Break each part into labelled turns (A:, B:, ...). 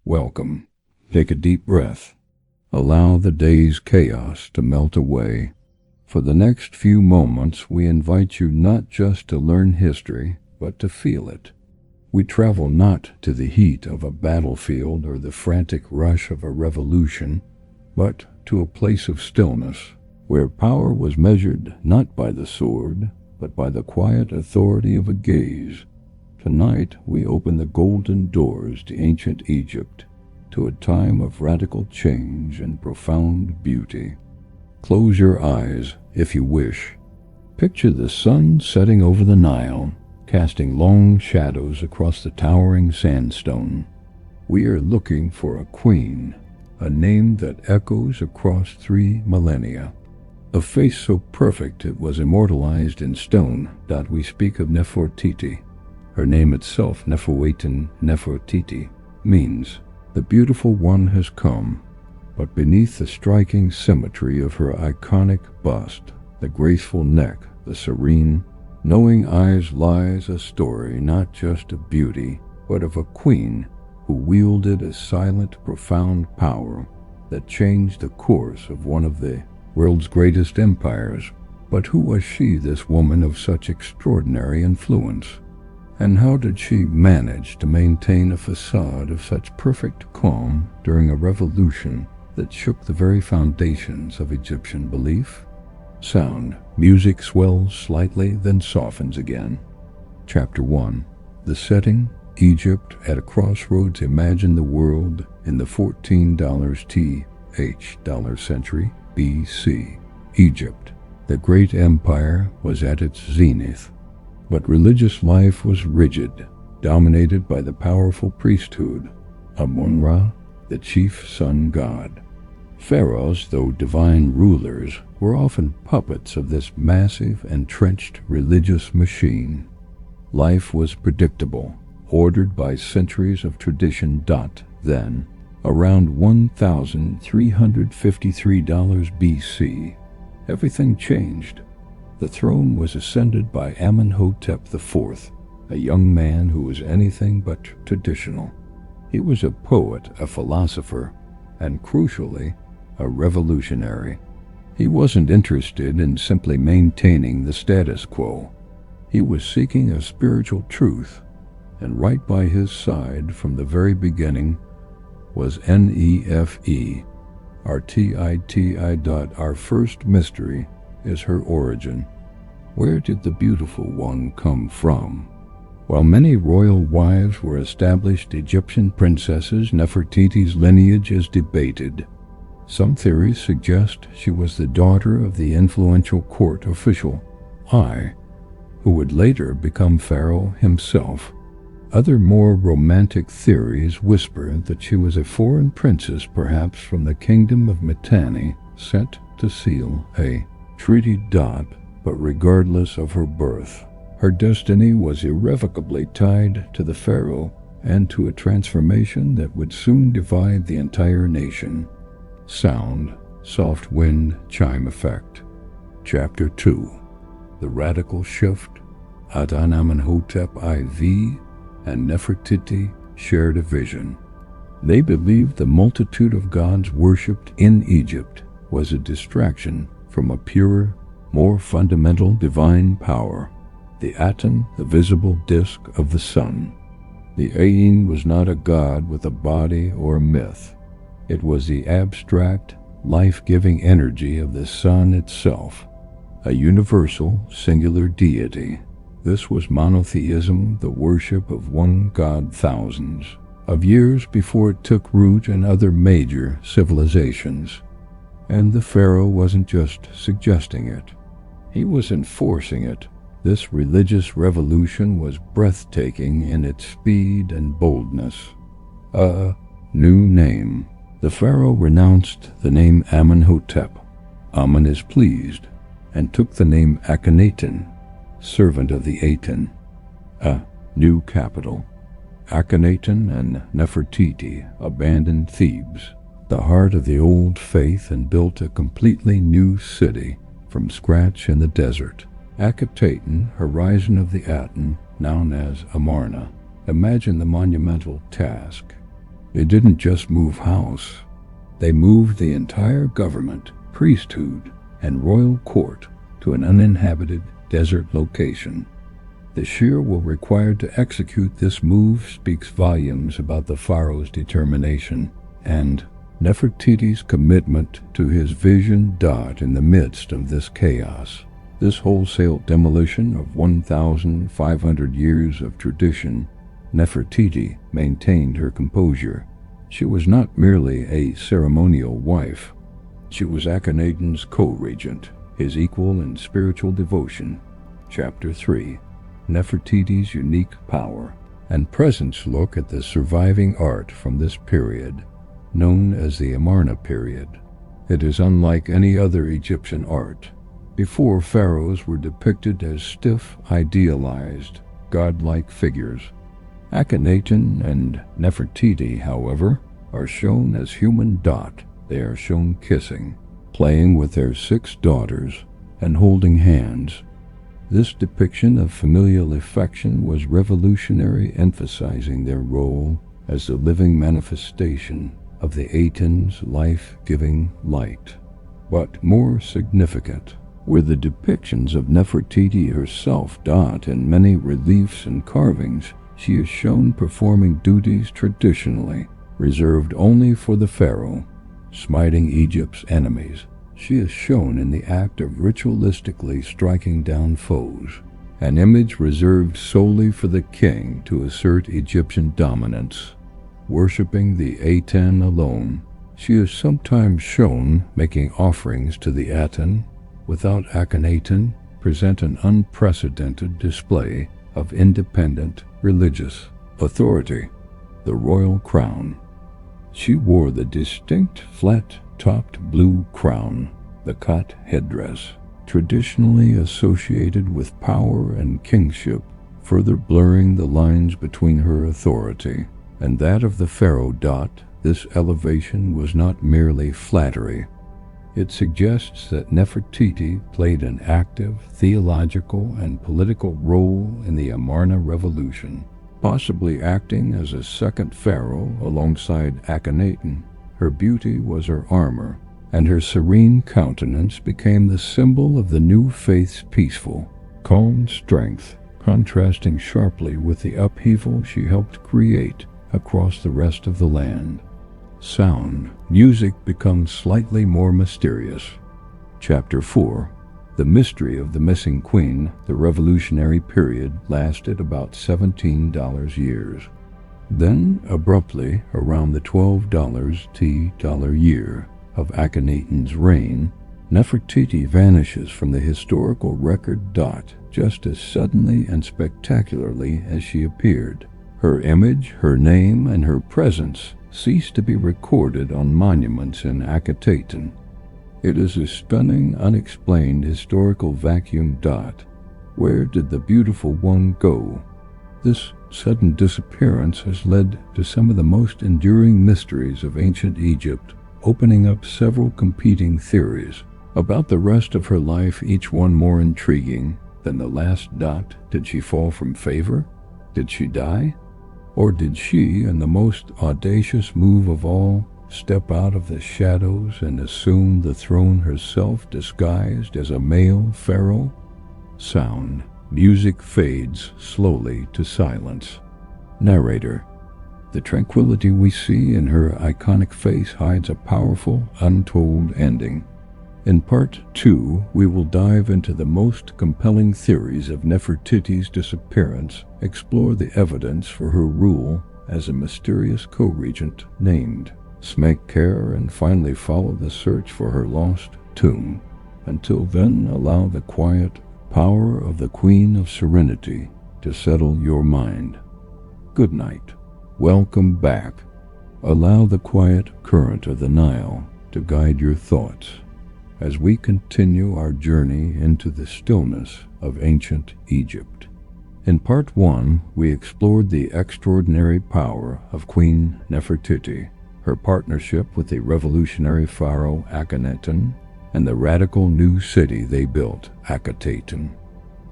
A: Welcome. Take a deep breath. Allow the day's chaos to melt away. For the next few moments, we invite you not just to learn history, but to feel it. We travel not to the heat of a battlefield or the frantic rush of a revolution, but to a place of stillness, where power was measured not by the sword, but by the quiet authority of a gaze. Tonight, we open the golden doors to ancient Egypt, to a time of radical change and profound beauty. Close your eyes, if you wish. Picture the sun setting over the Nile, casting long shadows across the towering sandstone. We are looking for a queen, a name that echoes across 3 millennia. A face so perfect it was immortalized in stone. We speak of Nefertiti. Her name itself, Nefertiti, means the beautiful one has come. But beneath the striking symmetry of her iconic bust, the graceful neck, the serene, knowing eyes, lies a story not just of beauty, but of a queen who wielded a silent, profound power that changed the course of one of the world's greatest empires. But who was she, this woman of such extraordinary influence? And how did she manage to maintain a facade of such perfect calm during a revolution that shook the very foundations of Egyptian belief? Sound. Music swells slightly, then softens again. Chapter 1. The setting. Egypt at a crossroads. Imagine the world in the $14 century BC. Egypt, the great empire, was at its zenith, but religious life was rigid, dominated by the powerful priesthood, Amun, the chief sun god. Pharaohs, though divine rulers, were often puppets of this massive, entrenched religious machine. Life was predictable, ordered by centuries of tradition. Then, around 1353 BC, everything changed. The throne was ascended by Amenhotep IV, a young man who was anything but traditional. He was a poet, a philosopher, and crucially, a revolutionary. He wasn't interested in simply maintaining the status quo. He was seeking a spiritual truth, and right by his side from the very beginning was Nefertiti. Our first mystery is her origin. Where did the beautiful one come from? While many royal wives were established Egyptian princesses, Nefertiti's lineage is debated. Some theories suggest she was the daughter of the influential court official, who would later become Pharaoh himself. Other more romantic theories whisper that she was a foreign princess, perhaps from the kingdom of Mitanni, sent to seal a treaty. But regardless of her birth, her destiny was irrevocably tied to the pharaoh and to a transformation that would soon divide the entire nation. Sound. Soft wind chime effect. Chapter 2. The radical shift. Aten, Amenhotep IV and Nefertiti shared a vision. They believed the multitude of gods worshipped in Egypt was a distraction from a purer, more fundamental divine power. The Aten, the visible disk of the sun. The Aten was not a god with a body or a myth. It was the abstract, life-giving energy of the sun itself, a universal, singular deity. This was monotheism, the worship of one god thousands of years before it took root in other major civilizations. And the pharaoh wasn't just suggesting it. He was enforcing it. This religious revolution was breathtaking in its speed and boldness. A new name. The pharaoh renounced the name Amenhotep. Amun is pleased, and took the name Akhenaten, servant of the Aten. A new capital. Akhenaten and Nefertiti abandoned Thebes, the heart of the old faith, and built a completely new city from scratch in the desert. Akhenaten, horizon of the Aten, known as Amarna. Imagine the monumental task. They didn't just move house. They moved the entire government, priesthood, and royal court to an uninhabited desert location. The sheer will required to execute this move speaks volumes about the pharaoh's determination and Nefertiti's commitment to his vision. In the midst of this chaos, this wholesale demolition of 1,500 years of tradition, Nefertiti maintained her composure. She was not merely a ceremonial wife. She was Akhenaten's co-regent, his equal in spiritual devotion. Chapter 3. Nefertiti's unique power and presence. Look at the surviving art from this period, known as the Amarna period. It is unlike any other Egyptian art. Before, pharaohs were depicted as stiff, idealized, godlike figures. Akhenaten and Nefertiti, however, are shown as human. They are shown kissing, playing with their 6 daughters, and holding hands. This depiction of familial affection was revolutionary, emphasizing their role as the living manifestation of the Aten's life-giving light. But more significant were the depictions of Nefertiti herself. In many reliefs and carvings, she is shown performing duties traditionally reserved only for the pharaoh, smiting Egypt's enemies. She is shown in the act of ritualistically striking down foes, an image reserved solely for the king to assert Egyptian dominance. Worshipping the Aten alone, she is sometimes shown making offerings to the Aten. Without Akhenaten, present an unprecedented display of independent religious authority. The royal crown. She wore the distinct flat-topped blue crown, the Khat headdress, traditionally associated with power and kingship, further blurring the lines between her authority and that of the pharaoh. This elevation was not merely flattery. It suggests that Nefertiti played an active theological and political role in the Amarna revolution, possibly acting as a second pharaoh alongside Akhenaten. Her beauty was her armor, and her serene countenance became the symbol of the new faith's peaceful, calm strength, contrasting sharply with the upheaval she helped create across the rest of the land. Sound. Music becomes slightly more mysterious. Chapter 4. The mystery of the missing queen. The revolutionary period lasted about $17 years. Then, abruptly, around the $12 year of Akhenaten's reign, Nefertiti vanishes from the historical record. Just as suddenly and spectacularly as she appeared. Her image, her name, and her presence ceased to be recorded on monuments in Akhetaten. It is a stunning, unexplained historical vacuum. Where did the beautiful one go? This sudden disappearance has led to some of the most enduring mysteries of ancient Egypt, opening up several competing theories about the rest of her life, each one more intriguing than the last. Did she fall from favor? Did she die? Or did she, in the most audacious move of all, step out of the shadows and assume the throne herself, disguised as a male pharaoh? Sound. Music fades slowly to silence. Narrator. The tranquility we see in her iconic face hides a powerful, untold ending. In Part 2, we will dive into the most compelling theories of Nefertiti's disappearance, explore the evidence for her rule as a mysterious co-regent named Smenkhkare, and finally follow the search for her lost tomb. Until then, allow the quiet power of the Queen of Serenity to settle your mind. Good night. Welcome back. Allow the quiet current of the Nile to guide your thoughts as we continue our journey into the stillness of ancient Egypt. In Part 1, we explored the extraordinary power of Queen Nefertiti, her partnership with the revolutionary Pharaoh Akhenaten, and the radical new city they built, Akhetaten.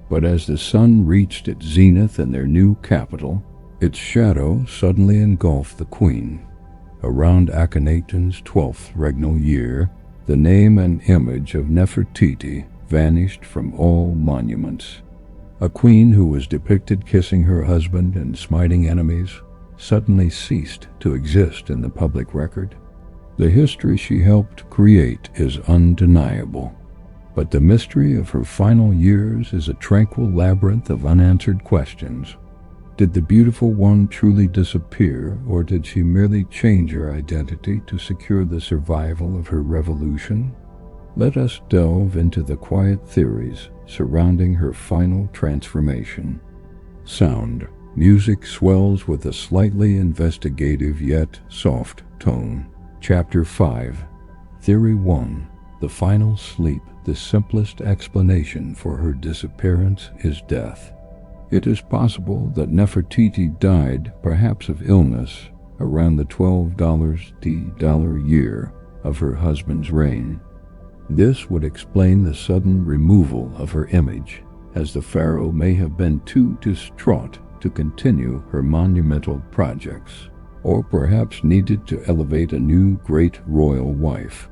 A: But as the sun reached its zenith in their new capital, its shadow suddenly engulfed the queen. around Akhenaten's 12th regnal year, the name and image of Nefertiti vanished from all monuments. A queen who was depicted kissing her husband and smiting enemies suddenly ceased to exist in the public record. The history she helped create is undeniable, but the mystery of her final years is a tranquil labyrinth of unanswered questions. Did the beautiful one truly disappear, or did she merely change her identity to secure the survival of her revolution? Let us delve into the quiet theories surrounding her final transformation. Sound. Music swells with a slightly investigative yet soft tone. Chapter 5. Theory 1. The final sleep. The simplest explanation for her disappearance is death. It is possible that Nefertiti died, perhaps of illness, around the $12 year of her husband's reign. This would explain the sudden removal of her image, as the pharaoh may have been too distraught to continue her monumental projects, or perhaps needed to elevate a new great royal wife.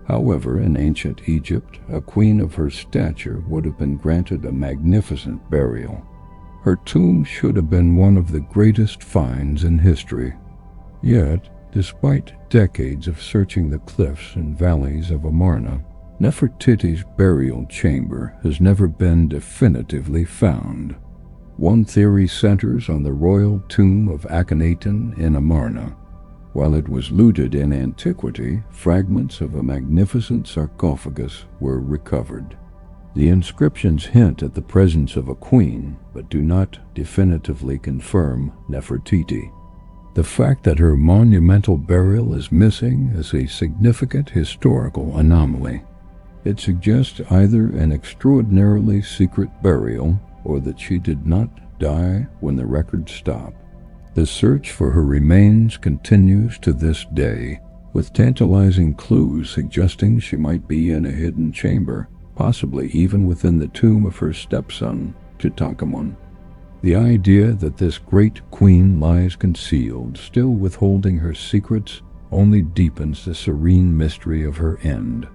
A: However, in ancient Egypt, a queen of her stature would have been granted a magnificent burial. Her tomb should have been one of the greatest finds in history. Yet, despite decades of searching the cliffs and valleys of Amarna, Nefertiti's burial chamber has never been definitively found. One theory centers on the royal tomb of Akhenaten in Amarna. While it was looted in antiquity, fragments of a magnificent sarcophagus were recovered. The inscriptions hint at the presence of a queen, but do not definitively confirm Nefertiti. The fact that her monumental burial is missing is a significant historical anomaly. It suggests either an extraordinarily secret burial or that she did not die when the records stop. The search for her remains continues to this day, with tantalizing clues suggesting she might be in a hidden chamber, possibly even within the tomb of her stepson, Tutankhamun. The idea that this great queen lies concealed, still withholding her secrets, only deepens the serene mystery of her end.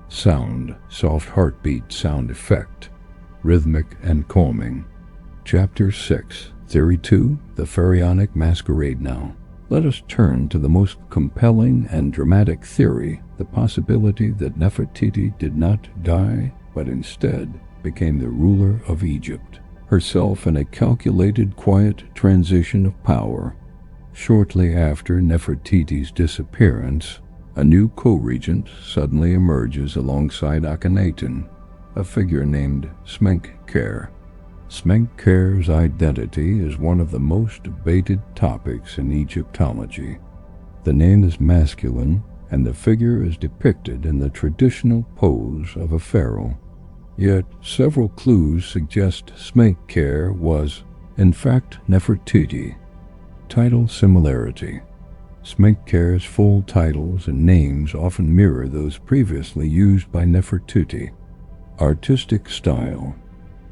A: Sound. Soft heartbeat sound effect. Rhythmic and calming. Chapter 6. Theory 2. The Pharaonic Masquerade. Now, let us turn to the most compelling and dramatic theory, the possibility that Nefertiti did not die, but instead became the ruler of Egypt, herself in a calculated, quiet transition of power. Shortly after Nefertiti's disappearance, a new co-regent suddenly emerges alongside Akhenaten, a figure named Smenkhkare. Smenkhkare's identity is one of the most debated topics in Egyptology. The name is masculine, and the figure is depicted in the traditional pose of a pharaoh. Yet several clues suggest Smenkhkare was, in fact, Nefertiti. Title similarity. Smenkkare's full titles and names often mirror those previously used by Nefertiti. Artistic style.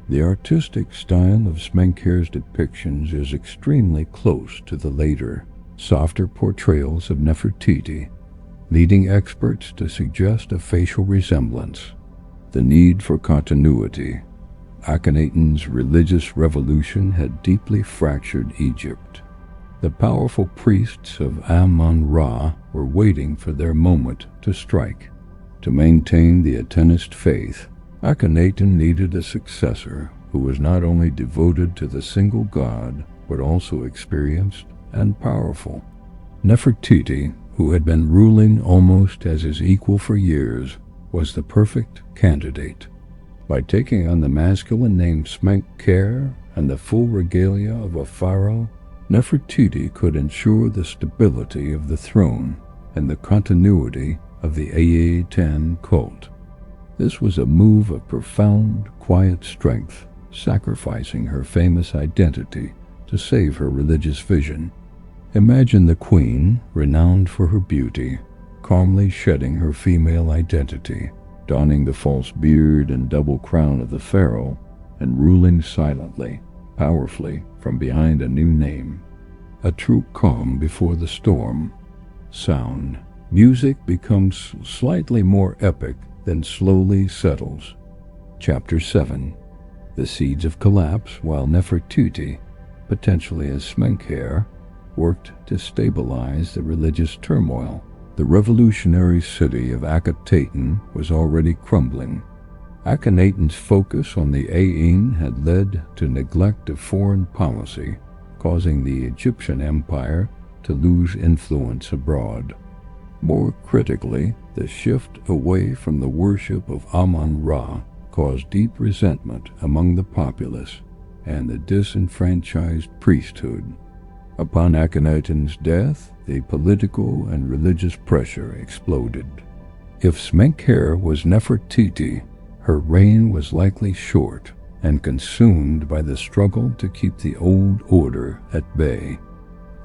A: The artistic style of Smenkkare's depictions is extremely close to the later, softer portrayals of Nefertiti, leading experts to suggest a facial resemblance. The need for continuity. Akhenaten's religious revolution had deeply fractured Egypt. The powerful priests of Amun-Ra were waiting for their moment to strike. To maintain the Atenist faith, Akhenaten needed a successor who was not only devoted to the single god, but also experienced and powerful. Nefertiti, who had been ruling almost as his equal for years, was the perfect candidate. By taking on the masculine name Smenkhkare and the full regalia of a pharaoh, Nefertiti could ensure the stability of the throne and the continuity of the Aten cult. This was a move of profound, quiet strength, sacrificing her famous identity to save her religious vision. Imagine the queen, renowned for her beauty, calmly shedding her female identity, donning the false beard and double crown of the pharaoh, and ruling silently, powerfully, from behind a new name. A true calm before the storm. Sound. Music becomes slightly more epic, then slowly settles. Chapter 7. The Seeds of Collapse, while Nefertiti, potentially as Smenkhkare, worked to stabilize the religious turmoil. The revolutionary city of Akhenaten was already crumbling. Akhenaten's focus on the Aten had led to neglect of foreign policy, causing the Egyptian empire to lose influence abroad. More critically, the shift away from the worship of Amun-Ra caused deep resentment among the populace and the disenfranchised priesthood. Upon Akhenaten's death, the political and religious pressure exploded. If Smenkhkare was Nefertiti, her reign was likely short and consumed by the struggle to keep the old order at bay.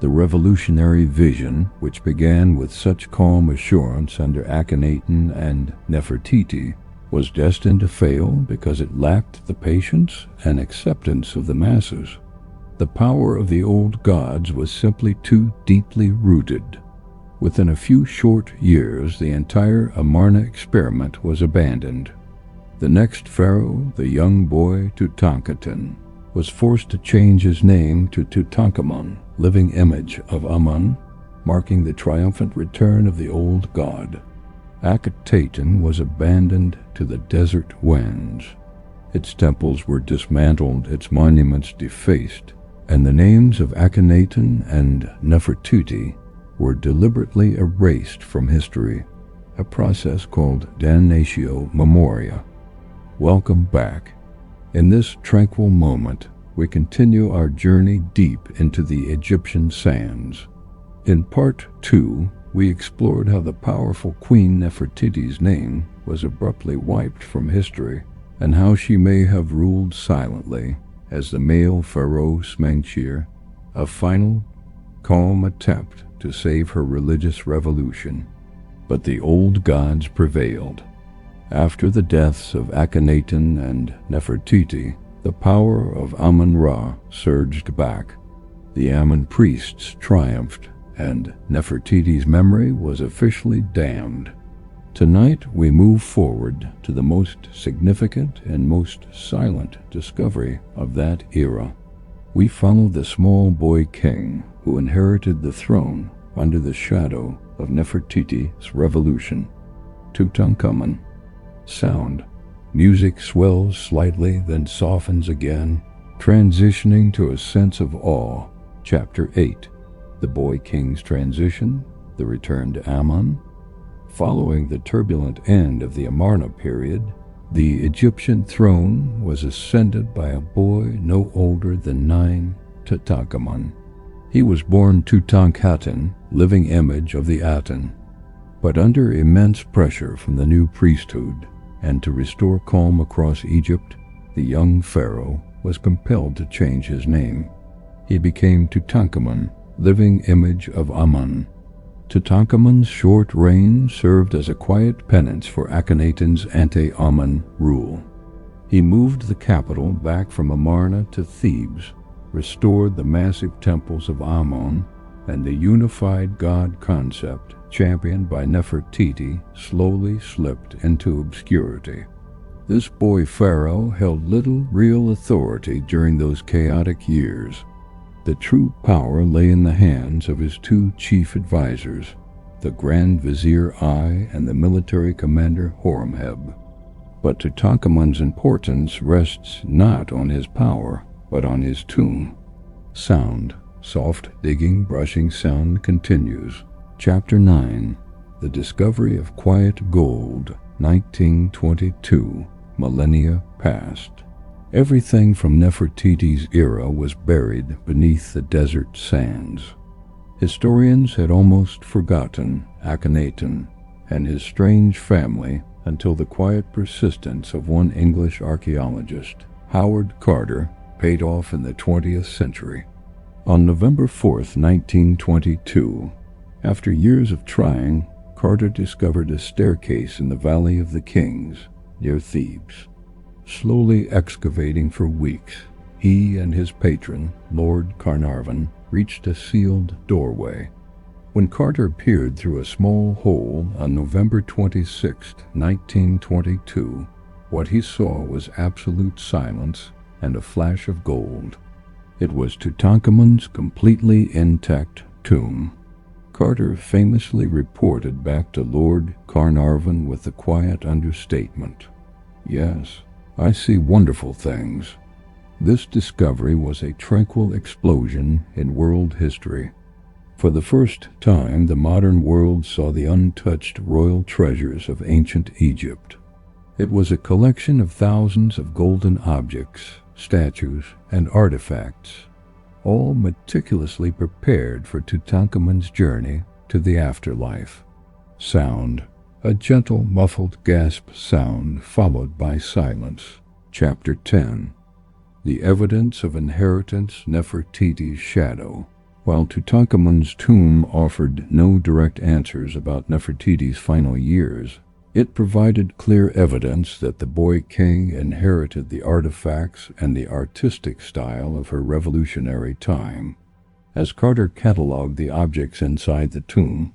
A: The revolutionary vision, which began with such calm assurance under Akhenaten and Nefertiti, was destined to fail because it lacked the patience and acceptance of the masses. The power of the old gods was simply too deeply rooted. Within a few short years, the entire Amarna experiment was abandoned. The next pharaoh, the young boy Tutankhamun, was forced to change his name to Tutankhamun, living image of Amun, marking the triumphant return of the old god. Akhenaten was abandoned to the desert winds. Its temples were dismantled, its monuments defaced, and the names of Akhenaten and Nefertiti were deliberately erased from history, a process called damnatio memoria. Welcome back. In this tranquil moment, we continue our journey deep into the Egyptian sands. In Part 2, we explored how the powerful Queen Nefertiti's name was abruptly wiped from history, and how she may have ruled silently as the male Pharaoh Smenkhkare, a final, calm attempt to save her religious revolution. But the old gods prevailed. After the deaths of Akhenaten and Nefertiti, the power of Amun-Ra surged back. The Amun priests triumphed, and Nefertiti's memory was officially damned. Tonight we move forward to the most significant and most silent discovery of that era. We follow the small boy king who inherited the throne under the shadow of Nefertiti's revolution, Tutankhamun. Sound. Music swells slightly, then softens again, transitioning to a sense of awe. Chapter 8. The Boy King's Transition, the Return to Amun. Following the turbulent end of the Amarna period, the Egyptian throne was ascended by a boy no older than 9, Tutankhamun. He was born Tutankhaten, living image of the Aten. But under immense pressure from the new priesthood, and to restore calm across Egypt, the young pharaoh was compelled to change his name. He became Tutankhamun, living image of Amun. Tutankhamun's short reign served as a quiet penance for Akhenaten's anti-Amun rule. He moved the capital back from Amarna to Thebes, restored the massive temples of Amun, and the unified god concept championed by Nefertiti slowly slipped into obscurity. This boy pharaoh held little real authority during those chaotic years. The true power lay in the hands of his two chief advisors, the Grand Vizier I and the military commander Horemheb. But Tutankhamun's importance rests not on his power, but on his tomb. Sound. Soft digging, brushing sound continues. Chapter 9. The Discovery of Quiet Gold, 1922, millennia past. Everything from Nefertiti's era was buried beneath the desert sands. Historians had almost forgotten Akhenaten and his strange family until the quiet persistence of one English archaeologist, Howard Carter, paid off in the 20th century. On November 4th, 1922, after years of trying, Carter discovered a staircase in the Valley of the Kings, near Thebes. Slowly excavating for weeks, he and his patron, Lord Carnarvon, reached a sealed doorway. When Carter peered through a small hole on November 26, 1922, what he saw was absolute silence and a flash of gold. It was Tutankhamun's completely intact tomb. Carter famously reported back to Lord Carnarvon with the quiet understatement, "Yes, I see wonderful things." This discovery was a tranquil explosion in world history. For the first time, the modern world saw the untouched royal treasures of ancient Egypt. It was a collection of thousands of golden objects, statues, and artifacts, all meticulously prepared for Tutankhamun's journey to the afterlife. Sound. A gentle, muffled gasp sound followed by silence. Chapter 10. The Evidence of Inheritance Nefertiti's Shadow. While Tutankhamun's tomb offered no direct answers about Nefertiti's final years, it provided clear evidence that the boy king inherited the artifacts and the artistic style of her revolutionary time. As Carter catalogued the objects inside the tomb,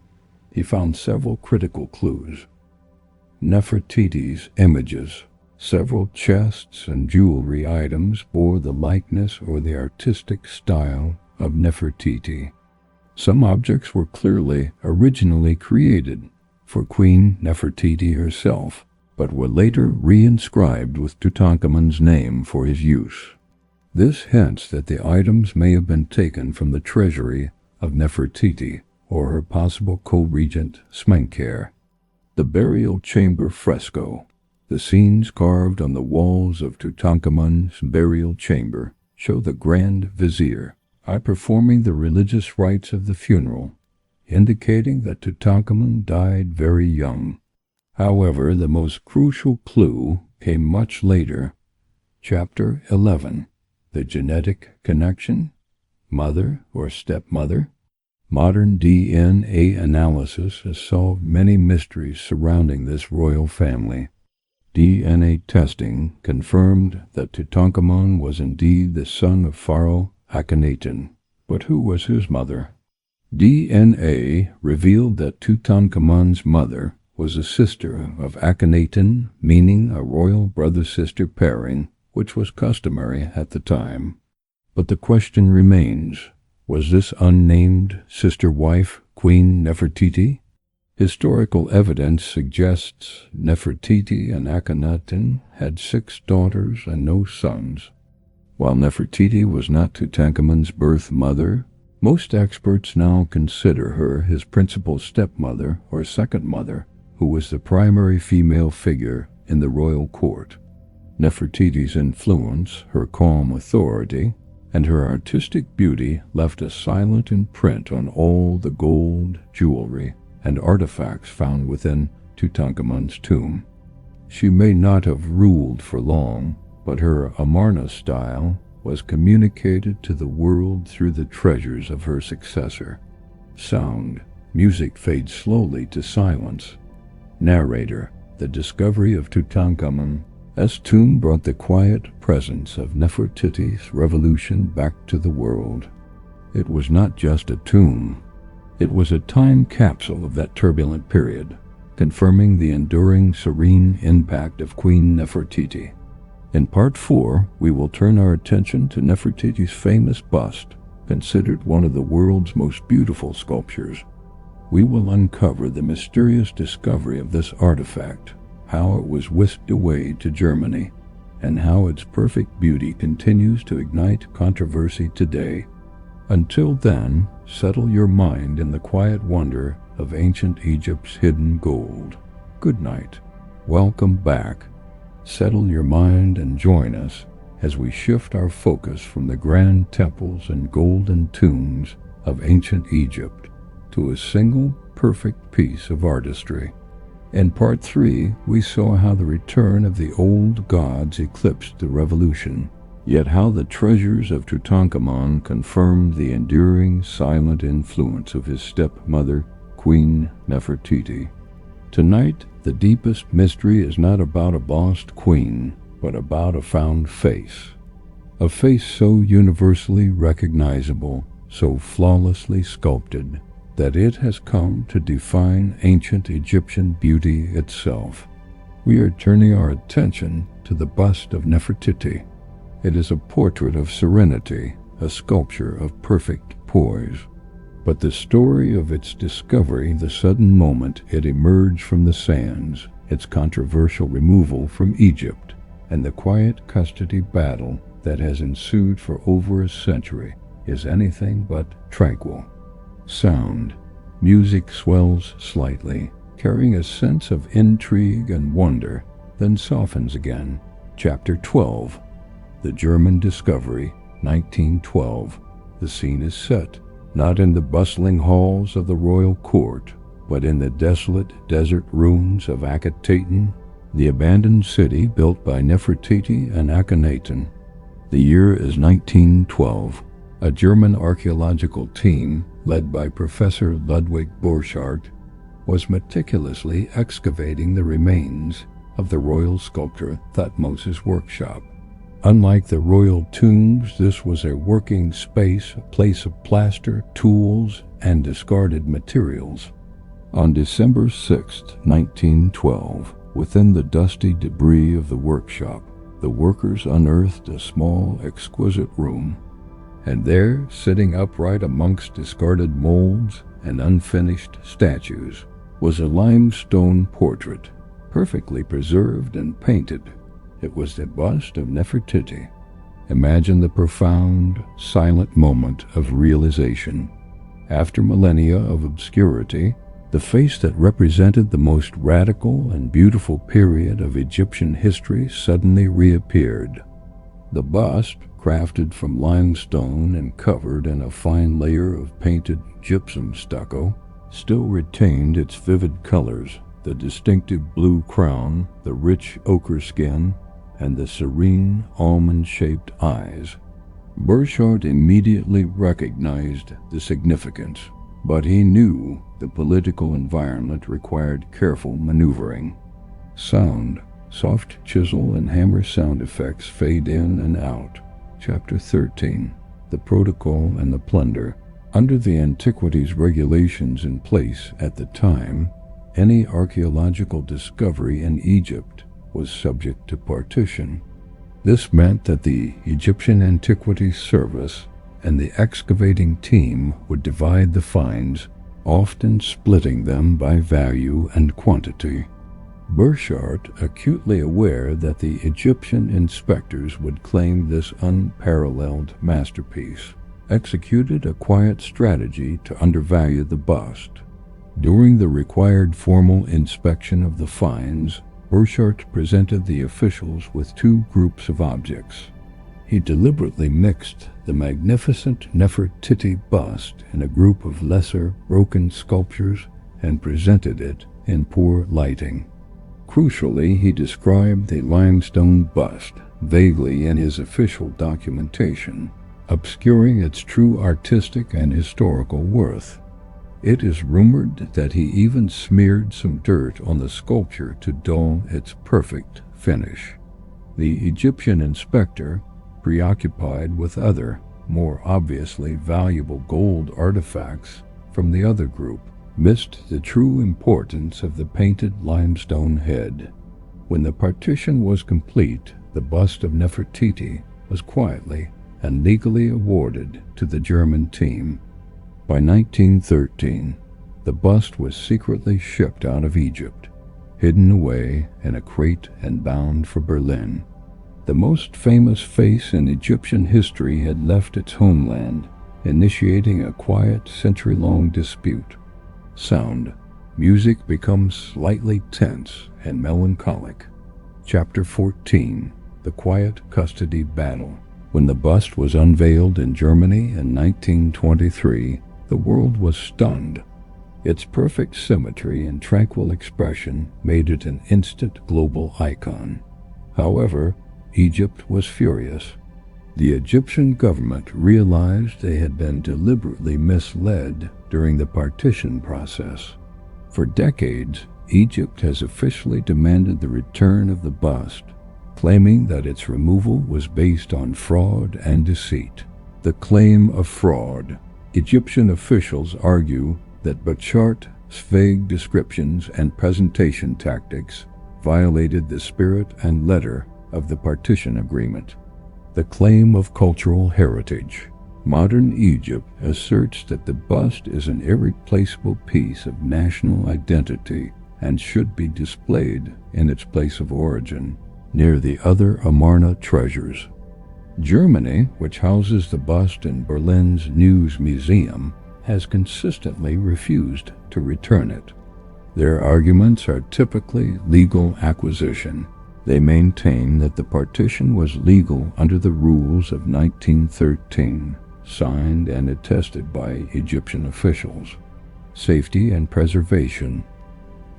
A: he found several critical clues. Nefertiti's images. Several chests and jewelry items bore the likeness or the artistic style of Nefertiti. Some objects were clearly originally created for Queen Nefertiti herself, but were later re-inscribed with Tutankhamun's name for his use. This hints that the items may have been taken from the treasury of Nefertiti or her possible co-regent Smenkhkare. The burial chamber fresco. The scenes carved on the walls of Tutankhamun's burial chamber show the Grand Vizier performing the religious rites of the funeral, indicating that Tutankhamun died very young. However, the most crucial clue came much later. Chapter 11. The genetic connection? Mother or stepmother? Modern DNA analysis has solved many mysteries surrounding this royal family. DNA testing confirmed that Tutankhamun was indeed the son of Pharaoh Akhenaten. But who was his mother? DNA revealed that Tutankhamun's mother was a sister of Akhenaten, meaning a royal brother-sister pairing, which was customary at the time. But the question remains, was this unnamed sister-wife Queen Nefertiti? Historical evidence suggests Nefertiti and Akhenaten had 6 daughters and no sons. While Nefertiti was not Tutankhamun's birth mother, most experts now consider her his principal stepmother or second mother, who was the primary female figure in the royal court. Nefertiti's influence, her calm authority, and her artistic beauty left a silent imprint on all the gold, jewelry, and artifacts found within Tutankhamun's tomb. She may not have ruled for long, but her Amarna style was communicated to the world through the treasures of her successor. Sound. Music fades slowly to silence. Narrator. The discovery of Tutankhamun's tomb brought the quiet presence of Nefertiti's revolution back to the world. It was not just a tomb. It was a time capsule of that turbulent period, confirming the enduring serene impact of Queen Nefertiti. In Part 4, we will turn our attention to Nefertiti's famous bust, considered one of the world's most beautiful sculptures. We will uncover the mysterious discovery of this artifact, how it was whisked away to Germany, and how its perfect beauty continues to ignite controversy today. Until then, settle your mind in the quiet wonder of ancient Egypt's hidden gold. Good night. Welcome back. Settle your mind and join us as we shift our focus from the grand temples and golden tombs of ancient Egypt to a single perfect piece of artistry. In Part 3, we saw how the return of the old gods eclipsed the revolution, yet how the treasures of Tutankhamun confirmed the enduring silent influence of his stepmother, Queen Nefertiti. Tonight, the deepest mystery is not about a lost queen, but about a found face. A face so universally recognizable, so flawlessly sculpted, that it has come to define ancient Egyptian beauty itself. We are turning our attention to the bust of Nefertiti. It is a portrait of Serenity, a sculpture of perfect poise. But the story of its discovery, the sudden moment it emerged from the sands, its controversial removal from Egypt, and the quiet custody battle that has ensued for over a century, is anything but tranquil. Sound. Music swells slightly, carrying a sense of intrigue and wonder, then softens again. Chapter 12. The German Discovery, 1912. The scene is set, not in the bustling halls of the royal court, but in the desolate desert ruins of Akhenaten, the abandoned city built by Nefertiti and Akhenaten. The year is 1912. A German archaeological team, led by Professor Ludwig Borchardt, was meticulously excavating the remains of the royal sculptor Thutmose's workshop. Unlike the royal tombs, this was a working space, a place of plaster, tools, and discarded materials. On December 6, 1912, within the dusty debris of the workshop, the workers unearthed a small, exquisite room. And there, sitting upright amongst discarded molds and unfinished statues, was a limestone portrait, perfectly preserved and painted. It was the bust of Nefertiti. Imagine the profound, silent moment of realization. After millennia of obscurity, the face that represented the most radical and beautiful period of Egyptian history suddenly reappeared. The bust, crafted from limestone and covered in a fine layer of painted gypsum stucco, still retained its vivid colors, the distinctive blue crown, the rich ochre skin, and the serene, almond-shaped eyes. Borchardt immediately recognized the significance, but he knew the political environment required careful maneuvering. Sound. Soft chisel and hammer sound effects fade in and out. Chapter 13. The Protocol and the Plunder. Under the antiquities regulations in place at the time, any archaeological discovery in Egypt was subject to partition. This meant that the Egyptian Antiquities Service and the excavating team would divide the finds, often splitting them by value and quantity. Borchardt, acutely aware that the Egyptian inspectors would claim this unparalleled masterpiece, executed a quiet strategy to undervalue the bust. During the required formal inspection of the finds, Borchardt presented the officials with two groups of objects. He deliberately mixed the magnificent Nefertiti bust in a group of lesser, broken sculptures and presented it in poor lighting. Crucially, he described the limestone bust vaguely in his official documentation, obscuring its true artistic and historical worth. It is rumored that he even smeared some dirt on the sculpture to dull its perfect finish. The Egyptian inspector, preoccupied with other, more obviously valuable gold artifacts from the other group, missed the true importance of the painted limestone head. When the partition was complete, the bust of Nefertiti was quietly and legally awarded to the German team. By 1913, the bust was secretly shipped out of Egypt, hidden away in a crate and bound for Berlin. The most famous face in Egyptian history had left its homeland, initiating a quiet, century-long dispute. Sound. Music becomes slightly tense and melancholic. Chapter 14. The Quiet Custody Battle. When the bust was unveiled in Germany in 1923, the world was stunned. Its perfect symmetry and tranquil expression made it an instant global icon. However, Egypt was furious. The Egyptian government realized they had been deliberately misled during the partition process. For decades, Egypt has officially demanded the return of the bust, claiming that its removal was based on fraud and deceit. The claim of fraud. Egyptian officials argue that but short, vague descriptions and presentation tactics violated the spirit and letter of the partition agreement. The claim of cultural heritage. Modern Egypt asserts that the bust is an irreplaceable piece of national identity and should be displayed in its place of origin, near the other Amarna treasures. Germany, which houses the bust in Berlin's News Museum, has consistently refused to return it. Their arguments are typically legal acquisition. They maintain that the partition was legal under the rules of 1913, signed and attested by Egyptian officials. Safety and preservation.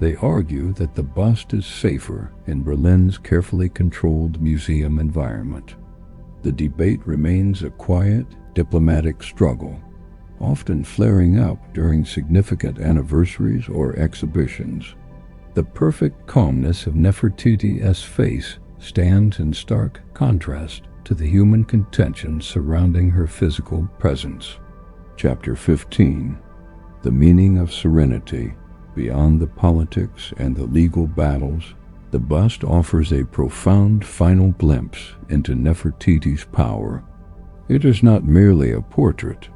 A: They argue that the bust is safer in Berlin's carefully controlled museum environment. The debate remains a quiet, diplomatic struggle, often flaring up during significant anniversaries or exhibitions. The perfect calmness of Nefertiti's face stands in stark contrast to the human contention surrounding her physical presence. Chapter 15. The meaning of serenity. Beyond the politics and the legal battles, the bust offers a profound final glimpse into Nefertiti's power. It is not merely a portrait.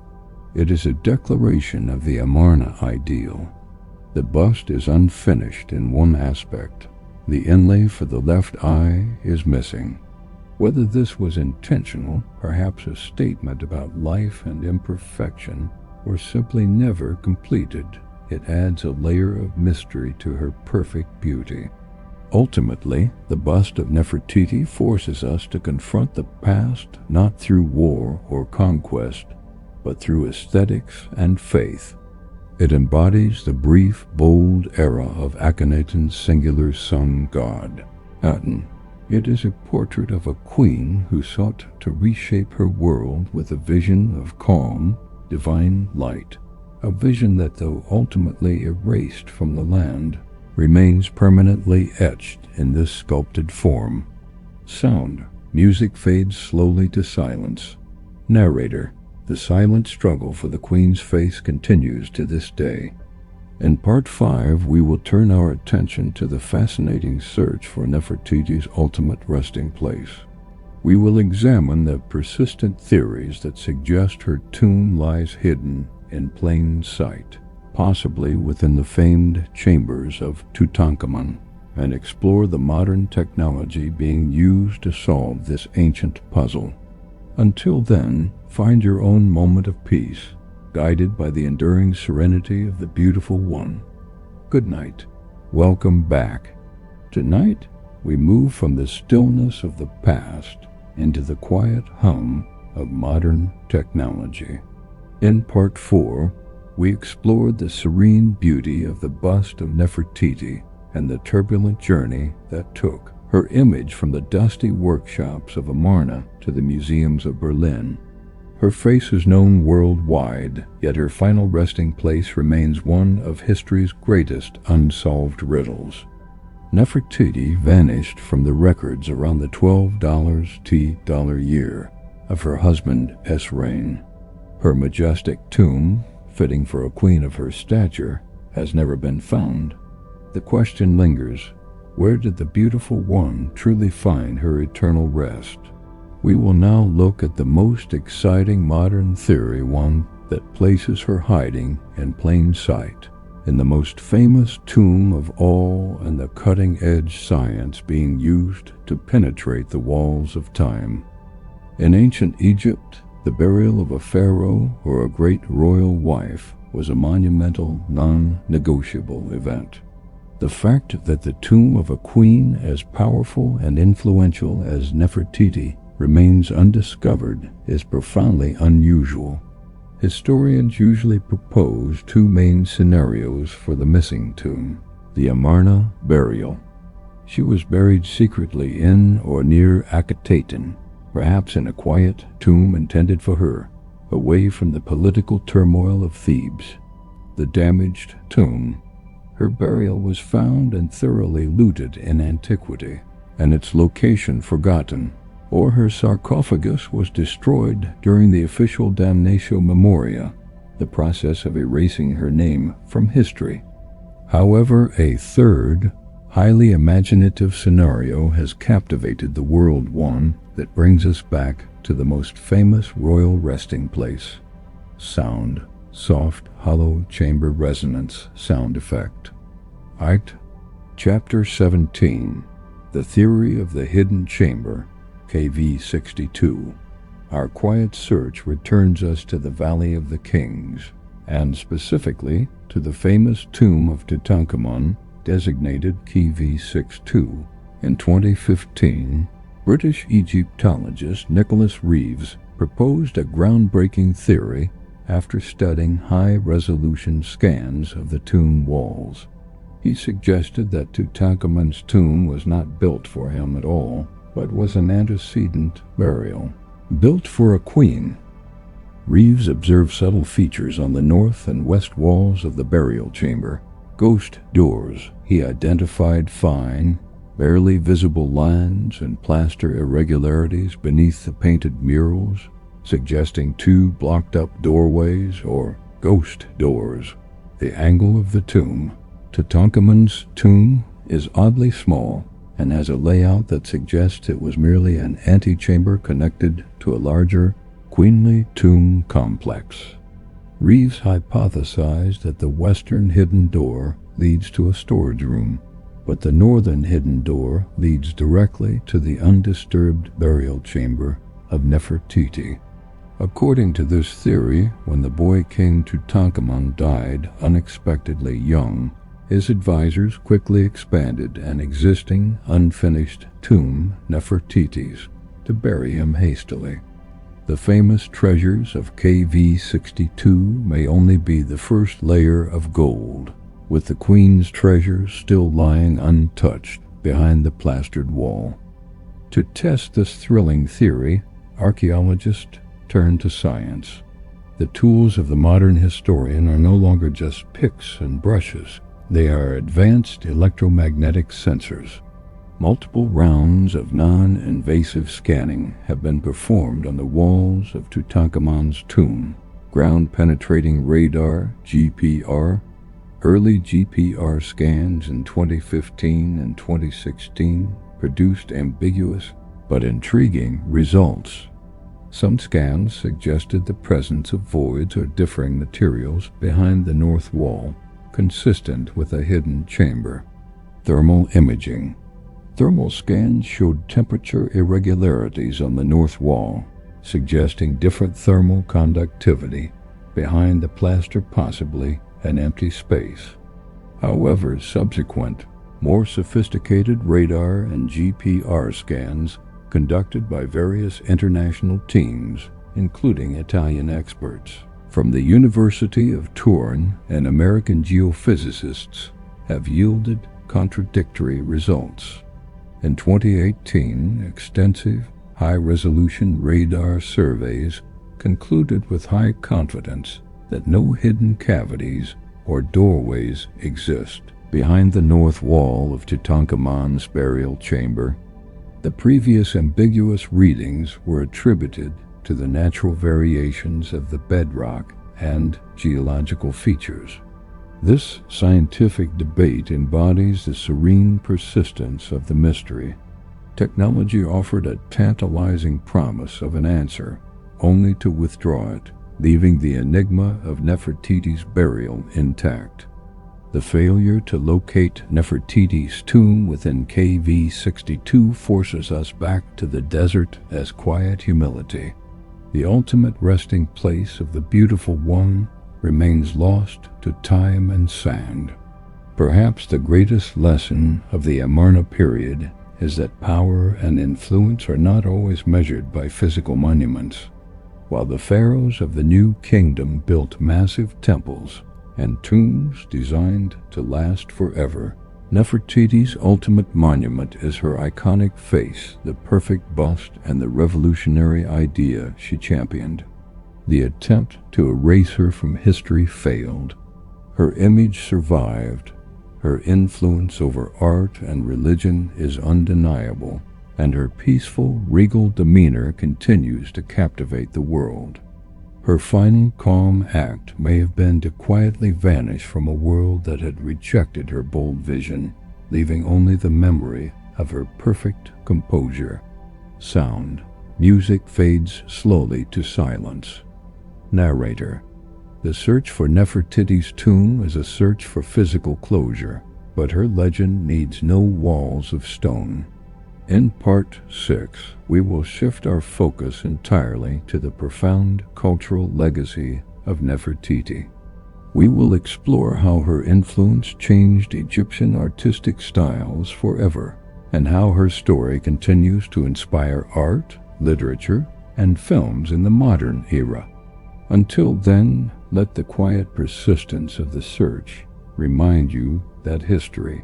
A: It is a declaration of the Amarna ideal. The bust is unfinished in one aspect. The inlay for the left eye is missing. Whether this was intentional, perhaps a statement about life and imperfection, or simply never completed, it adds a layer of mystery to her perfect beauty. Ultimately, the bust of Nefertiti forces us to confront the past not through war or conquest, but through aesthetics and faith. It embodies the brief, bold era of Akhenaten's singular sun god, Aten. It is a portrait of a queen who sought to reshape her world with a vision of calm, divine light, a vision that, though ultimately erased from the land, remains permanently etched in this sculpted form. Sound. Music fades slowly to silence. Narrator. The silent struggle for the Queen's face continues to this day. In Part 5, we will turn our attention to the fascinating search for Nefertiti's ultimate resting place. We will examine the persistent theories that suggest her tomb lies hidden in plain sight, possibly within the famed chambers of Tutankhamun, and explore the modern technology being used to solve this ancient puzzle. Until then, find your own moment of peace, guided by the enduring serenity of the beautiful one. Good night. Welcome back. Tonight, we move from the stillness of the past into the quiet hum of modern technology. In Part 4, we explored the serene beauty of the bust of Nefertiti and the turbulent journey that took her image from the dusty workshops of Amarna to the museums of Berlin. Her face is known worldwide, yet her final resting place remains one of history's greatest unsolved riddles. Nefertiti vanished from the records around the $12 year of her husband's reign. Her majestic tomb, fitting for a queen of her stature, has never been found. The question lingers, where did the beautiful one truly find her eternal rest? We will now look at the most exciting modern theory, one that places her hiding in plain sight, in the most famous tomb of all and the cutting-edge science being used to penetrate the walls of time. In ancient Egypt, the burial of a pharaoh or a great royal wife was a monumental, non-negotiable event. The fact that the tomb of a queen as powerful and influential as Nefertiti remains undiscovered is profoundly unusual. Historians usually propose two main scenarios for the missing tomb. The Amarna burial. She was buried secretly in or near Akhenaten, perhaps in a quiet tomb intended for her, away from the political turmoil of Thebes. The damaged tomb. Her burial was found and thoroughly looted in antiquity, and its location forgotten, or her sarcophagus was destroyed during the official damnatio memoria. the process of erasing her name from history. However, a third, highly imaginative scenario has captivated the world, one that brings us back to the most famous royal resting place. Sound. Soft, hollow chamber resonance sound effect. Act. Chapter 17. The Theory of the Hidden Chamber, KV-62. Our quiet search returns us to the Valley of the Kings, and specifically to the famous tomb of Tutankhamun, designated KV-62. In 2015, British Egyptologist Nicholas Reeves proposed a groundbreaking theory after studying high-resolution scans of the tomb walls. He suggested that Tutankhamun's tomb was not built for him at all, but was an antecedent burial, built for a queen. Reeves observed subtle features on the north and west walls of the burial chamber. Ghost doors. He identified fine, barely visible lines and plaster irregularities beneath the painted murals, suggesting two blocked-up doorways or ghost doors. The angle of the tomb. Tutankhamun's tomb is oddly small and has a layout that suggests it was merely an antechamber connected to a larger, queenly tomb complex. Reeves hypothesized that the western hidden door leads to a storage room, but the northern hidden door leads directly to the undisturbed burial chamber of Nefertiti. According to this theory, when the boy king Tutankhamun died unexpectedly young, his advisors quickly expanded an existing, unfinished tomb, Nefertiti's, to bury him hastily. The famous treasures of KV-62 may only be the first layer of gold, with the queen's treasures still lying untouched behind the plastered wall. To test this thrilling theory, archaeologists turned to science. The tools of the modern historian are no longer just picks and brushes. They are advanced electromagnetic sensors. Multiple rounds of non-invasive scanning have been performed on the walls of Tutankhamun's tomb. Ground-penetrating radar, GPR. Early GPR scans in 2015 and 2016 produced ambiguous but intriguing results. Some scans suggested the presence of voids or differing materials behind the north wall, consistent with a hidden chamber. Thermal imaging. Thermal scans showed temperature irregularities on the north wall, suggesting different thermal conductivity behind the plaster, possibly an empty space. However, subsequent, more sophisticated radar and GPR scans conducted by various international teams, including Italian experts from the University of Turin and American geophysicists, have yielded contradictory results. In 2018, extensive, high-resolution radar surveys concluded with high confidence that no hidden cavities or doorways exist behind the north wall of Tutankhamun's burial chamber. The previous ambiguous readings were attributed to the natural variations of the bedrock and geological features. This scientific debate embodies the serene persistence of the mystery. Technology offered a tantalizing promise of an answer, only to withdraw it, leaving the enigma of Nefertiti's burial intact. The failure to locate Nefertiti's tomb within KV-62 forces us back to the desert as quiet humility. The ultimate resting place of the beautiful one remains lost to time and sand. Perhaps the greatest lesson of the Amarna period is that power and influence are not always measured by physical monuments. While the pharaohs of the New Kingdom built massive temples and tombs designed to last forever, Nefertiti's ultimate monument is her iconic face, the perfect bust, and the revolutionary idea she championed. The attempt to erase her from history failed. Her image survived. Her influence over art and religion is undeniable, and her peaceful, regal demeanor continues to captivate the world. Her final calm act may have been to quietly vanish from a world that had rejected her bold vision, leaving only the memory of her perfect composure. Sound. Music fades slowly to silence. Narrator. The search for Nefertiti's tomb is a search for physical closure, but her legend needs no walls of stone. In Part 6, we will shift our focus entirely to the profound cultural legacy of Nefertiti. We will explore how her influence changed Egyptian artistic styles forever, and how her story continues to inspire art, literature, and films in the modern era. Until then, let the quiet persistence of the search remind you that history's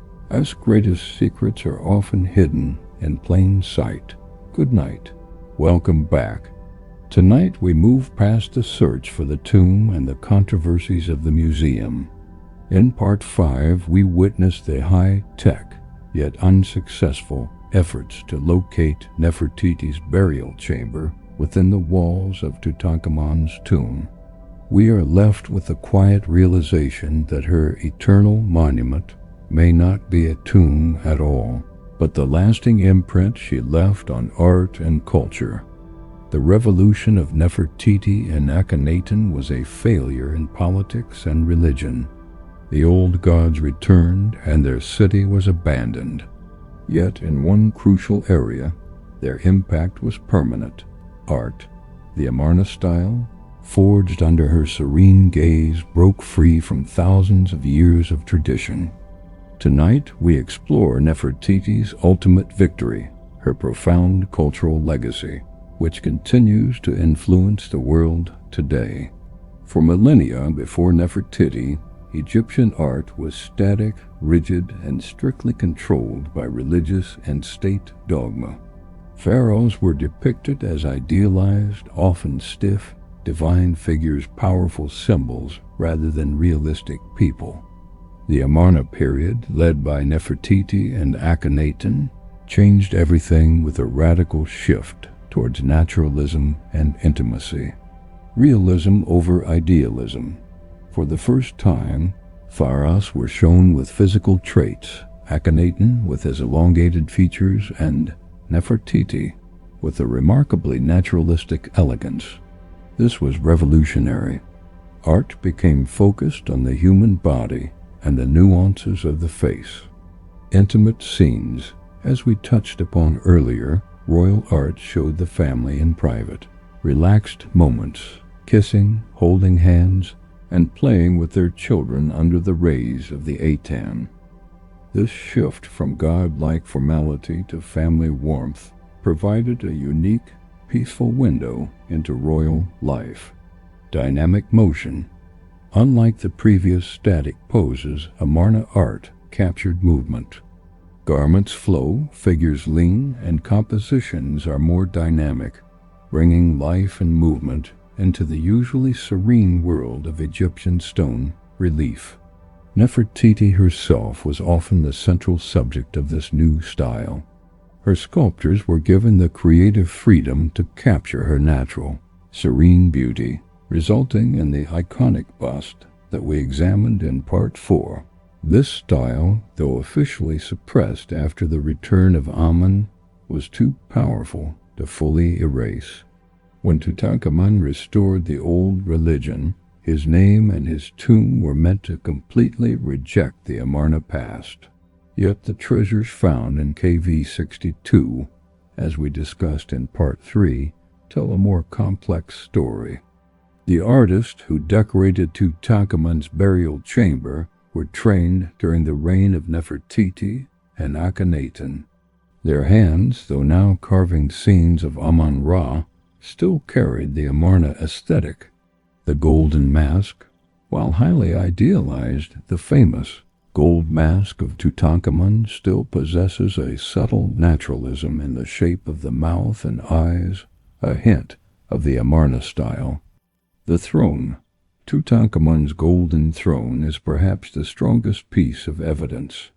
A: greatest secrets are often hidden in plain sight. Good night. Welcome back. Tonight we move past the search for the tomb and the controversies of the museum. In Part 5, we witness the high-tech, yet unsuccessful, efforts to locate Nefertiti's burial chamber within the walls of Tutankhamun's tomb. We are left with the quiet realization that her eternal monument may not be a tomb at all, but the lasting imprint she left on art and culture. The revolution of Nefertiti and Akhenaten was a failure in politics and religion. The old gods returned and their city was abandoned. Yet in one crucial area, their impact was permanent. Art. The Amarna style, forged under her serene gaze, broke free from thousands of years of tradition. Tonight, we explore Nefertiti's ultimate victory, her profound cultural legacy, which continues to influence the world today. For millennia before Nefertiti, Egyptian art was static, rigid, and strictly controlled by religious and state dogma. Pharaohs were depicted as idealized, often stiff, divine figures, powerful symbols rather than realistic people. The Amarna period, led by Nefertiti and Akhenaten, changed everything with a radical shift towards naturalism and intimacy. Realism over idealism. For the first time, pharaohs were shown with physical traits, Akhenaten with his elongated features and Nefertiti with a remarkably naturalistic elegance. This was revolutionary. Art became focused on the human body and the nuances of the face. Intimate scenes. As we touched upon earlier, royal art showed the family in private. Relaxed moments, kissing, holding hands, and playing with their children under the rays of the Aten. This shift from godlike formality to family warmth provided a unique, peaceful window into royal life. Dynamic motion. Unlike the previous static poses, Amarna art captured movement. Garments flow, figures lean, and compositions are more dynamic, bringing life and movement into the usually serene world of Egyptian stone relief. Nefertiti herself was often the central subject of this new style. Her sculptors were given the creative freedom to capture her natural, serene beauty, resulting in the iconic bust that we examined in Part 4. This style, though officially suppressed after the return of Amun, was too powerful to fully erase. When Tutankhamun restored the old religion, his name and his tomb were meant to completely reject the Amarna past. Yet the treasures found in KV 62, as we discussed in Part 3, tell a more complex story. The artists who decorated Tutankhamun's burial chamber were trained during the reign of Nefertiti and Akhenaten. Their hands, though now carving scenes of Amun-Ra, still carried the Amarna aesthetic. The golden mask, while highly idealized, the famous gold mask of Tutankhamun still possesses a subtle naturalism in the shape of the mouth and eyes, a hint of the Amarna style. The throne. Tutankhamun's golden throne is perhaps the strongest piece of evidence.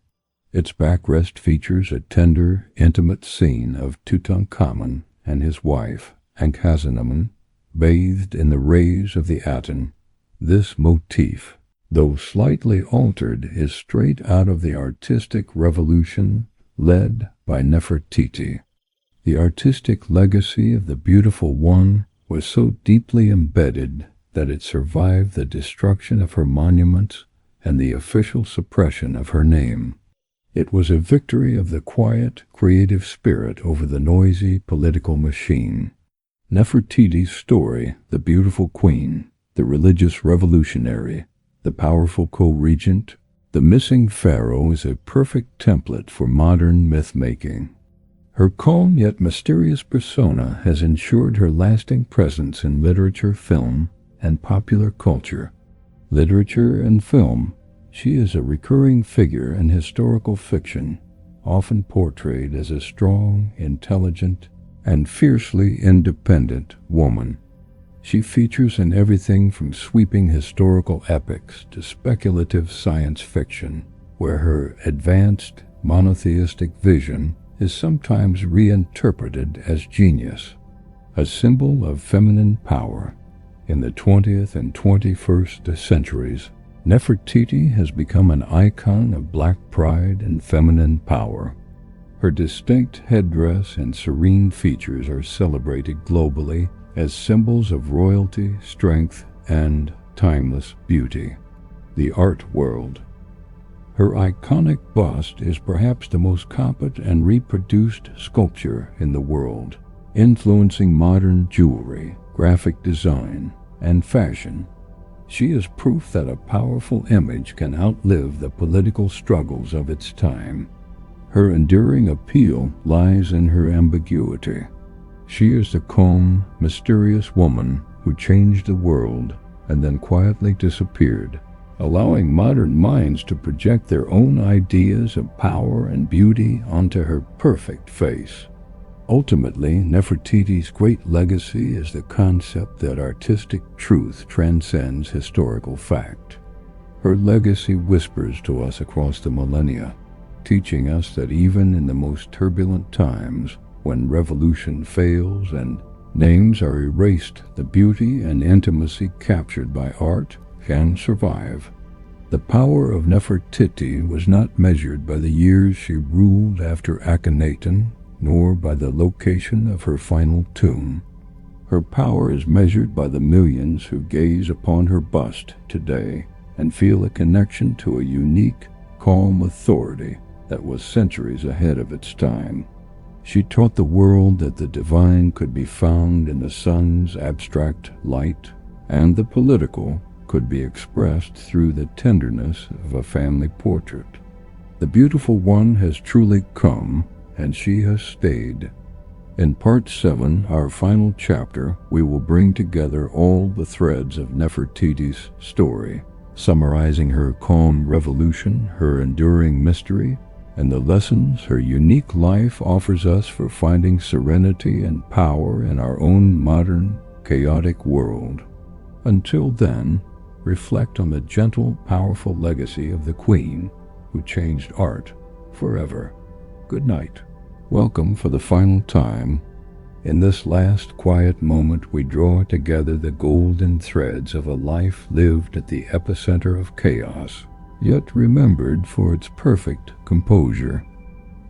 A: Its backrest features a tender, intimate scene of Tutankhamun and his wife, Ankhesenamun, bathed in the rays of the Aten. This motif, though slightly altered, is straight out of the artistic revolution led by Nefertiti. The artistic legacy of the Beautiful One was so deeply embedded that it survived the destruction of her monuments and the official suppression of her name. It was a victory of the quiet, creative spirit over the noisy political machine. Nefertiti's story, the beautiful queen, the religious revolutionary, the powerful co-regent, the missing pharaoh, is a perfect template for modern myth-making. Her calm yet mysterious persona has ensured her lasting presence in literature, film, and popular culture. Literature and film, she is a recurring figure in historical fiction, often portrayed as a strong, intelligent, and fiercely independent woman. She features in everything from sweeping historical epics to speculative science fiction, where her advanced, monotheistic vision is sometimes reinterpreted as genius. A symbol of feminine power, in the 20th and 21st centuries, Nefertiti has become an icon of black pride and feminine power. Her distinct headdress and serene features are celebrated globally as symbols of royalty, strength, and timeless beauty. The art world. Her iconic bust is perhaps the most copied and reproduced sculpture in the world, influencing modern jewelry, graphic design, and fashion. She is proof that a powerful image can outlive the political struggles of its time. Her enduring appeal lies in her ambiguity. She is the calm, mysterious woman who changed the world and then quietly disappeared, allowing modern minds to project their own ideas of power and beauty onto her perfect face. Ultimately, Nefertiti's great legacy is the concept that artistic truth transcends historical fact. Her legacy whispers to us across the millennia, teaching us that even in the most turbulent times, when revolution fails and names are erased, the beauty and intimacy captured by art can survive. The power of Nefertiti was not measured by the years she ruled after Akhenaten, nor by the location of her final tomb. Her power is measured by the millions who gaze upon her bust today and feel a connection to a unique, calm authority that was centuries ahead of its time. She taught the world that the divine could be found in the sun's abstract light, and the political could be expressed through the tenderness of a family portrait. The Beautiful One has truly come, and she has stayed. In Part 7, our final chapter, we will bring together all the threads of Nefertiti's story, summarizing her calm revolution, her enduring mystery, and the lessons her unique life offers us for finding serenity and power in our own modern, chaotic world. Until then, reflect on the gentle, powerful legacy of the Queen who changed art forever. Good night. Welcome for the final time. In this last quiet moment, we draw together the golden threads of a life lived at the epicenter of chaos, yet remembered for its perfect composure.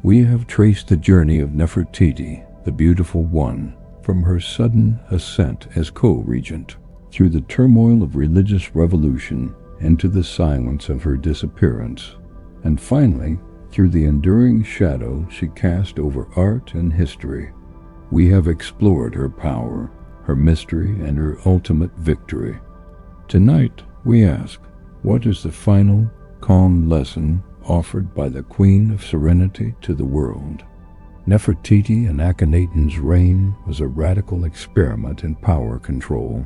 A: We have traced the journey of Nefertiti, the Beautiful One, from her sudden ascent as co-regent, through the turmoil of religious revolution, into the silence of her disappearance, and finally, through the enduring shadow she cast over art and history. We have explored her power, her mystery, and her ultimate victory. Tonight, we ask, what is the final, calm lesson offered by the Queen of Serenity to the world? Nefertiti and Akhenaten's reign was a radical experiment in power control.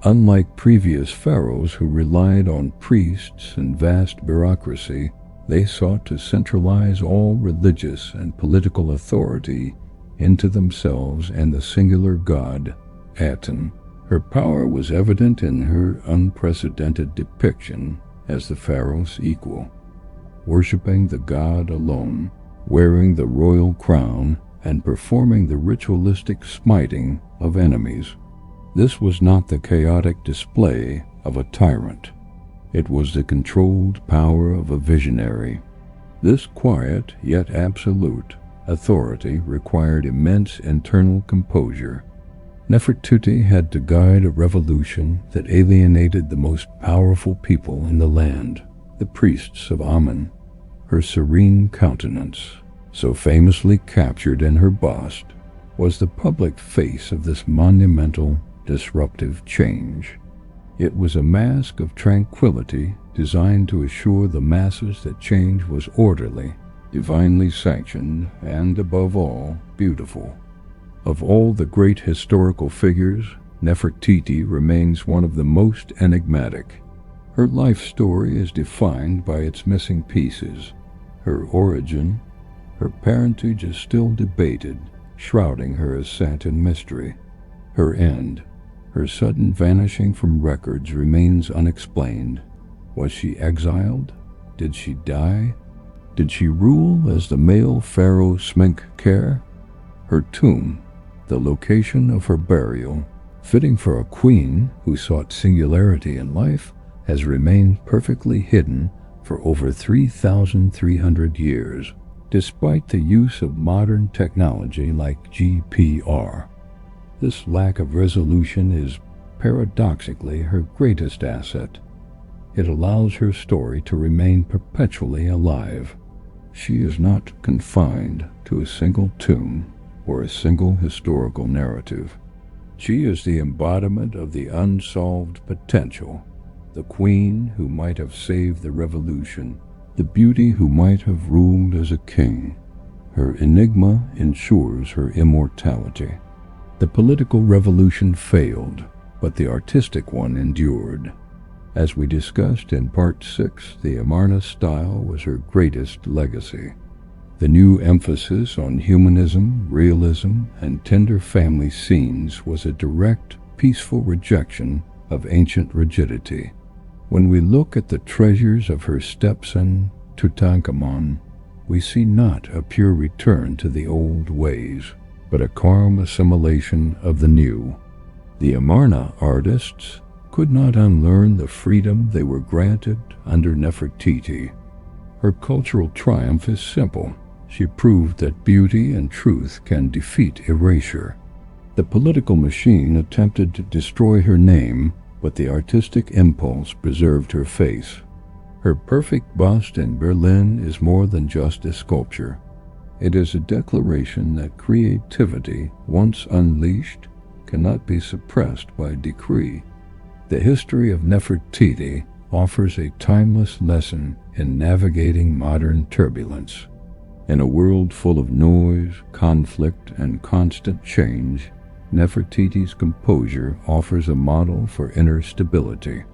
A: Unlike previous pharaohs who relied on priests and vast bureaucracy, they sought to centralize all religious and political authority into themselves and the singular god, Aten. Her power was evident in her unprecedented depiction as the pharaoh's equal, worshipping the god alone, wearing the royal crown, and performing the ritualistic smiting of enemies. This was not the chaotic display of a tyrant. It was the controlled power of a visionary. This quiet, yet absolute, authority required immense internal composure. Nefertiti had to guide a revolution that alienated the most powerful people in the land, the priests of Amun. Her serene countenance, so famously captured in her bust, was the public face of this monumental, disruptive change. It was a mask of tranquility designed to assure the masses that change was orderly, divinely sanctioned, and, above all, beautiful. Of all the great historical figures, Nefertiti remains one of the most enigmatic. Her life story is defined by its missing pieces. Her origin, her parentage is still debated, shrouding her ascent in mystery. Her end, her sudden vanishing from records, remains unexplained. Was she exiled? Did she die? Did she rule as the male Pharaoh Smenkhkare? Her tomb, the location of her burial, fitting for a queen who sought singularity in life, has remained perfectly hidden for over 3,300 years, despite the use of modern technology like GPR. This lack of resolution is paradoxically her greatest asset. It allows her story to remain perpetually alive. She is not confined to a single tomb or a single historical narrative. She is the embodiment of the unsolved potential, the queen who might have saved the revolution, the beauty who might have ruled as a king. Her enigma ensures her immortality. The political revolution failed, but the artistic one endured. As we discussed in Part 6, the Amarna style was her greatest legacy. The new emphasis on humanism, realism, and tender family scenes was a direct, peaceful rejection of ancient rigidity. When we look at the treasures of her stepson, Tutankhamun, we see not a pure return to the old ways, but a calm assimilation of the new. The Amarna artists could not unlearn the freedom they were granted under Nefertiti. Her cultural triumph is simple. She proved that beauty and truth can defeat erasure. The political machine attempted to destroy her name, but the artistic impulse preserved her face. Her perfect bust in Berlin is more than just a sculpture. It is a declaration that creativity, once unleashed, cannot be suppressed by decree. The history of Nefertiti offers a timeless lesson in navigating modern turbulence. In a world full of noise, conflict, and constant change, Nefertiti's composure offers a model for inner stability.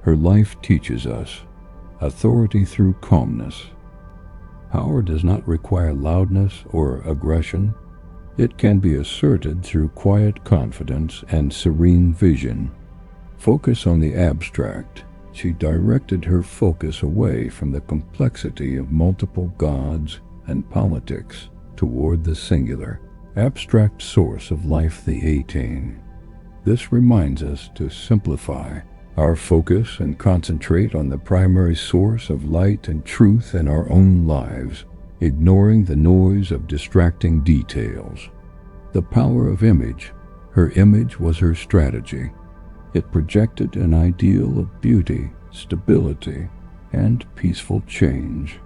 A: Her life teaches us authority through calmness. Power does not require loudness or aggression. It can be asserted through quiet confidence and serene vision. Focus on the abstract. She directed her focus away from the complexity of multiple gods and politics toward the singular, abstract source of life, the Aten. This reminds us to simplify our focus and concentrate on the primary source of light and truth in our own lives, ignoring the noise of distracting details. The power of image. Her image was her strategy. It projected an ideal of beauty, stability, and peaceful change.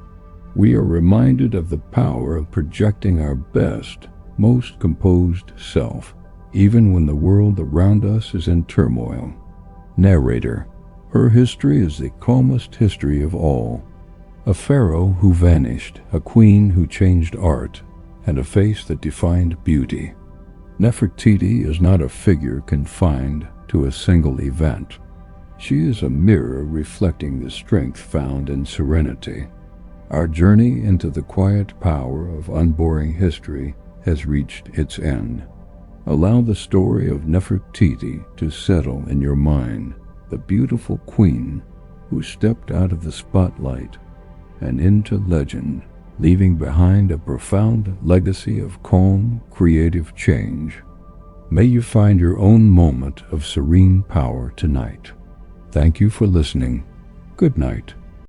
A: We are reminded of the power of projecting our best, most composed self, even when the world around us is in turmoil. Narrator. Her history is the calmest history of all. A pharaoh who vanished, a queen who changed art, and a face that defined beauty. Nefertiti is not a figure confined to a single event. She is a mirror reflecting the strength found in serenity. Our journey into the quiet power of unboring history has reached its end. Allow the story of Nefertiti to settle in your mind, the beautiful queen who stepped out of the spotlight and into legend, leaving behind a profound legacy of calm, creative change. May you find your own moment of serene power tonight. Thank you for listening. Good night.